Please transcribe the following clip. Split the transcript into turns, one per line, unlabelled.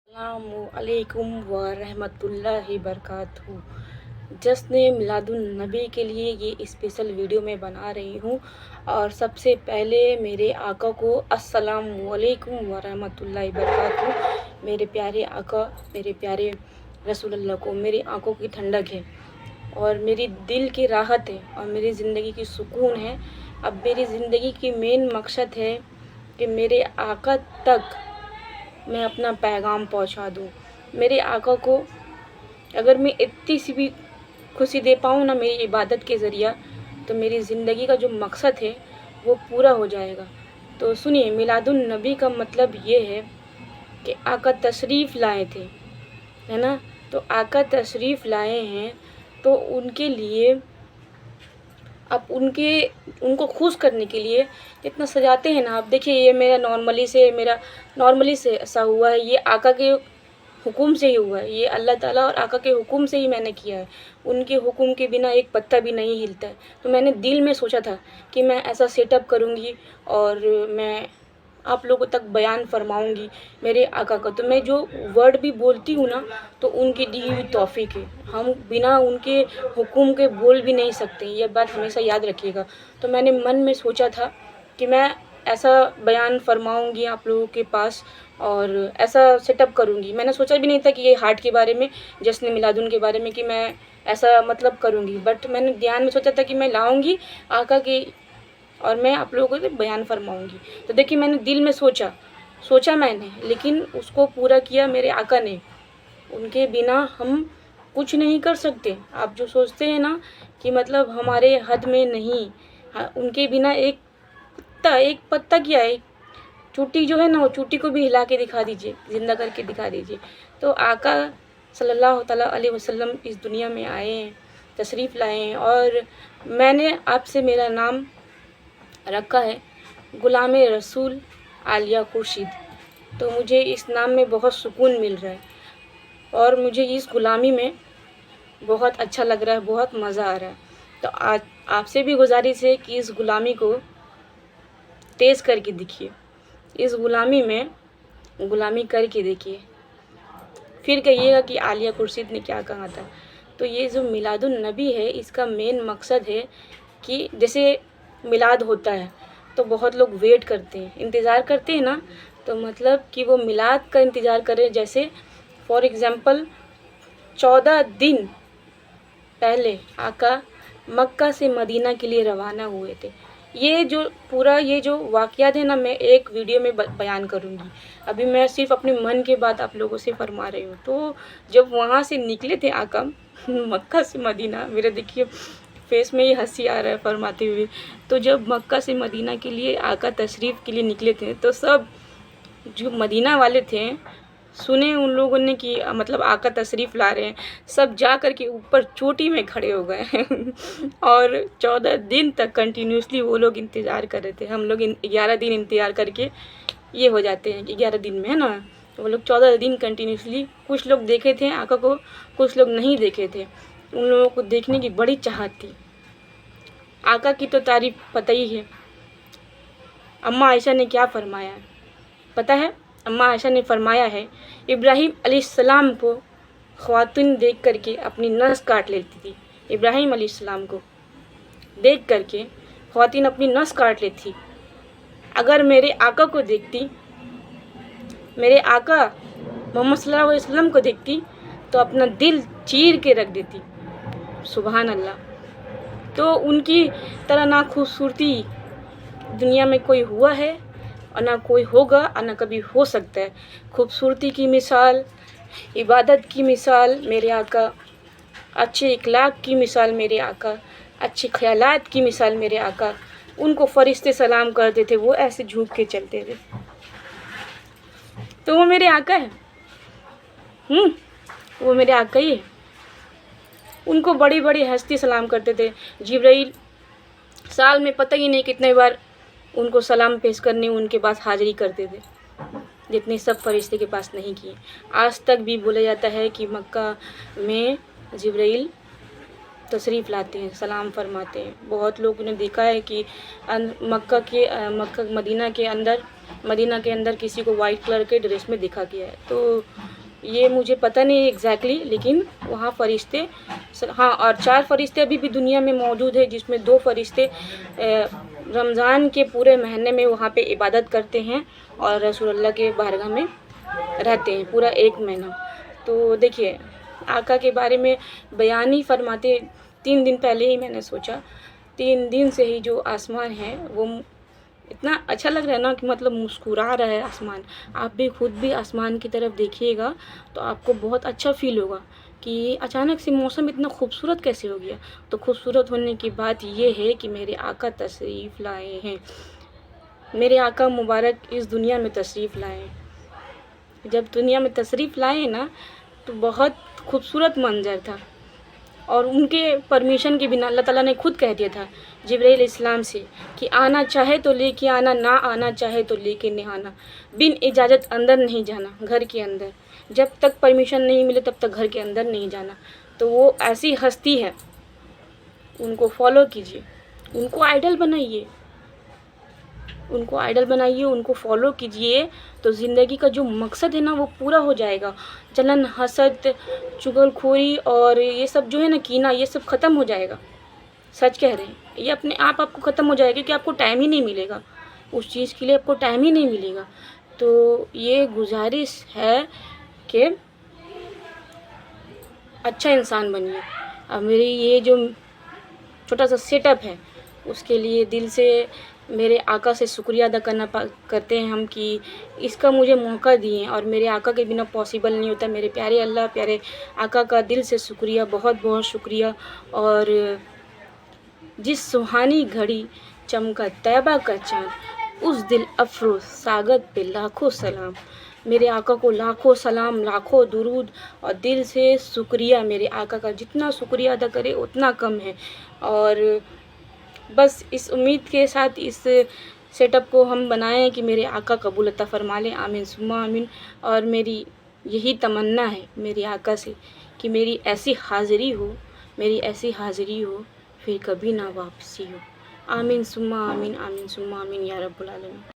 अस्सलामुअलैकुम व रहमतुल्लाहि बरकातहू। जश्न मिलादुन नबी के लिए ये स्पेशल वीडियो मैं बना रही हूँ। और सबसे पहले मेरे आका को अस्सलामुअलैकुम व रहमतुल्लाहि बरकातहू। मेरे प्यारे आका, मेरे प्यारे रसूलुल्लाह को मेरी आंखों की ठंडक है और मेरी दिल की राहत है और मेरी ज़िंदगी की सुकून है। अब मेरी ज़िंदगी की मेन मकसद है कि मेरे आका तक मैं अपना पैगाम पहुंचा दूं। मेरे आका को अगर मैं इतनी सी भी खुशी दे पाऊँ ना मेरी इबादत के ज़रिया, तो मेरी ज़िंदगी का जो मकसद है वो पूरा हो जाएगा। तो सुनिए, मिलादुन नबी का मतलब ये है कि आका तशरीफ़ लाए थे, है ना। तो आका तशरीफ़ लाए हैं तो उनके लिए आप उनको खुश करने के लिए इतना सजाते हैं ना। आप देखिए, ये मेरा नॉर्मली से ऐसा हुआ है, ये आका के हुक्म से ही हुआ है। ये अल्लाह ताला और आका के हुक्म से ही मैंने किया है। उनके हुक्म के बिना एक पत्ता भी नहीं हिलता है। तो मैंने दिल में सोचा था कि मैं ऐसा सेटअप करूँगी और मैं आप लोगों तक बयान फरमाऊँगी मेरे आका का। तो मैं जो वर्ड भी बोलती हूँ ना, तो उनकी दी हुई तौफ़ीक है। हम बिना उनके हुक्म के बोल भी नहीं सकते, ये बात हमेशा याद रखिएगा। तो मैंने मन में सोचा था कि मैं ऐसा बयान फरमाऊँगी आप लोगों के पास और ऐसा सेटअप करूँगी। मैंने सोचा भी नहीं था कि ये हार्ट के बारे में, जश्न मिलादुन के बारे में, कि मैं ऐसा मतलब करूँगी। बट मैंने ध्यान में सोचा था कि मैं लाऊँगी आका की और मैं आप लोगों को बयान फरमाऊँगी। तो देखिए, मैंने दिल में सोचा मैंने, लेकिन उसको पूरा किया मेरे आका ने। उनके बिना हम कुछ नहीं कर सकते। आप जो सोचते हैं ना कि मतलब हमारे हद में नहीं, हाँ, उनके बिना एक पत्ता क्या है, चूटी जो है ना, वो चूटी को भी हिला के दिखा दीजिए, ज़िंदा करके दिखा दीजिए। तो आका सल्लल्लाहु तआला अलैहि वसल्लम इस दुनिया में आए हैं, तशरीफ़ लाए हैं और मैंने आपसे मेरा नाम रखा है गुलाम रसूल आलिया खुर्शीद। तो मुझे इस नाम में बहुत सुकून मिल रहा है और मुझे इस गुलामी में बहुत अच्छा लग रहा है, बहुत मज़ा आ रहा है। तो आज आपसे भी गुजारिश है कि इस गुलामी को तेज़ करके दिखिए, इस गुलामी में गुलामी करके देखिए, फिर कहिएगा कि आलिया खुर्शीद ने क्या कहा था। तो ये जो मिलादुन नबी है, इसका मेन मकसद है कि जैसे मिलाद होता है तो बहुत लोग वेट करते हैं, इंतज़ार करते हैं ना, तो मतलब कि वो मिलाद का इंतज़ार करें। जैसे फॉर एग्ज़ाम्पल 14 दिन पहले आका मक्का से मदीना के लिए रवाना हुए थे। ये जो वाक़यात है ना, मैं एक वीडियो में बयान करूँगी। अभी मैं सिर्फ़ अपने मन की बात आप लोगों से फरमा रही हूँ। तो जब वहाँ से निकले थे आका मक्का से मदीना, मेरे देखिए फेस में ये हंसी आ रहा है फरमाते हुए। तो जब मक्का से मदीना के लिए आका तशरीफ़ के लिए निकले थे, तो सब जो मदीना वाले थे, सुने उन लोगों ने कि मतलब आका तशरीफ़ ला रहे हैं, सब जा कर के ऊपर चोटी में खड़े हो गए और 14 दिन तक कंटिन्यूसली वो लोग इंतज़ार कर रहे थे। हम लोग 11 दिन इंतज़ार करके ये हो जाते हैं कि 11 दिन में, है ना। वो लोग 14 दिन कंटिन्यूसली, कुछ लोग देखे थे आका को, कुछ लोग नहीं देखे थे। उन लोगों को देखने की बड़ी चाहत थी। आका की तो तारीफ़ पता ही है। अम्मा आयशा ने क्या फ़रमाया है पता है? अम्मा आयशा ने फ़रमाया है, इब्राहीम अलैहिस्सलाम को ख़वातीन देख करके अपनी नस काट लेती थी। इब्राहीम अलैहिस्सलाम को देख करके ख़वातीन अपनी नस काट लेती थी। अगर मेरे आका को देखती, मेरे आका मोहम्मद सल्लल्लाहु अलैहि वसल्लम को देखती, तो अपना दिल चीर के रख देती। सुभान अल्लाह। तो उनकी तरह ना खूबसूरती दुनिया में कोई हुआ है और ना कोई होगा और ना कभी हो सकता है। खूबसूरती की मिसाल, इबादत की मिसाल मेरे आका, अच्छे इखलाक की मिसाल मेरे आका, अच्छे ख़यालात की मिसाल मेरे आका। उनको फ़रिश्ते सलाम करते थे, वो ऐसे झुक के चलते थे। तो वो मेरे आका है, वो मेरे आका ही है। उनको बड़ी बड़ी हस्ती सलाम करते थे। जिब्राइल साल में पता ही नहीं कितने बार उनको सलाम पेश करने उनके पास हाज़िरी करते थे, जितने सब फरिश्ते के पास नहीं किए। आज तक भी बोला जाता है कि मक्का में जिब्राइल तशरीफ़ लाते हैं, सलाम फरमाते हैं। बहुत लोगों ने देखा है कि मदीना के अंदर किसी को वाइट कलर के ड्रेस में देखा गया है। तो یہ مجھے پتہ نہیں ایگزیکٹلی، لیکن وہاں فرشتے، ہاں، اور 4 فرشتے ابھی بھی دنیا میں موجود ہے، جس میں 2 فرشتے رمضان کے پورے مہینے میں وہاں پہ عبادت کرتے ہیں اور رسول اللہ کے بارگاہ میں رہتے ہیں پورا 1 مہینہ۔ تو دیکھیے، آقا کے بارے میں بیان ہی فرماتے، 3 دن پہلے ہی میں نے سوچا، 3 دن سے ہی جو آسمان ہے وہ اتنا اچھا لگ رہا ہے نا کہ مطلب مسکرا رہا ہے آسمان۔ آپ بھی خود بھی آسمان کی طرف دیکھیے گا تو آپ کو بہت اچھا فیل ہوگا کہ اچانک سے موسم اتنا خوبصورت کیسے ہو گیا۔ تو خوبصورت ہونے کی بات یہ ہے کہ میرے آقا تشریف لائے ہیں، میرے آقا مبارک اس دنیا میں تشریف لائے ہیں۔ جب دنیا میں تشریف لائے نا تو بہت خوبصورت منظر تھا، اور ان کے پرمیشن کے بنا اللہ تعالیٰ نے خود کہہ دیا تھا جبرائیل علیہ السلام سے کہ آنا چاہے تو لے کے آنا، نہ آنا چاہے تو لے کے نہیں آنا، بن اجازت اندر نہیں جانا، گھر کے اندر جب تک پرمیشن نہیں ملے تب تک گھر کے اندر نہیں جانا۔ تو وہ ایسی ہستی ہے، ان کو فالو کیجیے، ان کو آئیڈل بنائیے، ان کو آئیڈل بنائیے، ان کو فالو کیجیے، تو زندگی کا جو مقصد ہے نا وہ پورا ہو جائے گا۔ جلن، حسد، چغل خوری اور یہ سب جو ہے نا، کینہ، یہ سب ختم ہو جائے گا۔ سچ کہہ رہے ہیں، یہ اپنے آپ کو ختم ہو جائے گا کہ آپ کو ٹائم ہی نہیں ملے گا، اس چیز کے لیے آپ کو ٹائم ہی نہیں ملے گا۔ تو یہ گزارش ہے کہ اچھا انسان بنیے۔ اور میری یہ جو چھوٹا سا سیٹ اپ ہے، اس کے لیے دل سے میرے آقا سے شکریہ ادا کرتے ہیں ہم کہ اس کا مجھے موقع دیے، اور میرے آقا کے بنا پاسبل نہیں ہوتا۔ میرے پیارے اللہ، پیارے آقا کا دل سے شکریہ، بہت بہت شکریہ۔ اور جس سہانی گھڑی چمکا طیبہ کا چاند، اس دل افروز ساغت پہ لاکھوں سلام۔ میرے آقا کو لاکھوں سلام، لاکھوں درود، اور دل سے شکریہ میرے آقا کا۔ جتنا شکریہ ادا کرے اتنا کم ہے۔ اور بس اس امید کے ساتھ اس سیٹ اپ کو ہم بنائیں کہ میرے آقا قبول عطا فرما لیں، آمین ثم آمین۔ اور میری یہی تمنا ہے میرے آقا سے کہ میری ایسی حاضری ہو، میری ایسی حاضری ہو پھر کبھی نہ واپسی ہو، آمین ثم آمین، آمین ثم آمین یا رب العالمین۔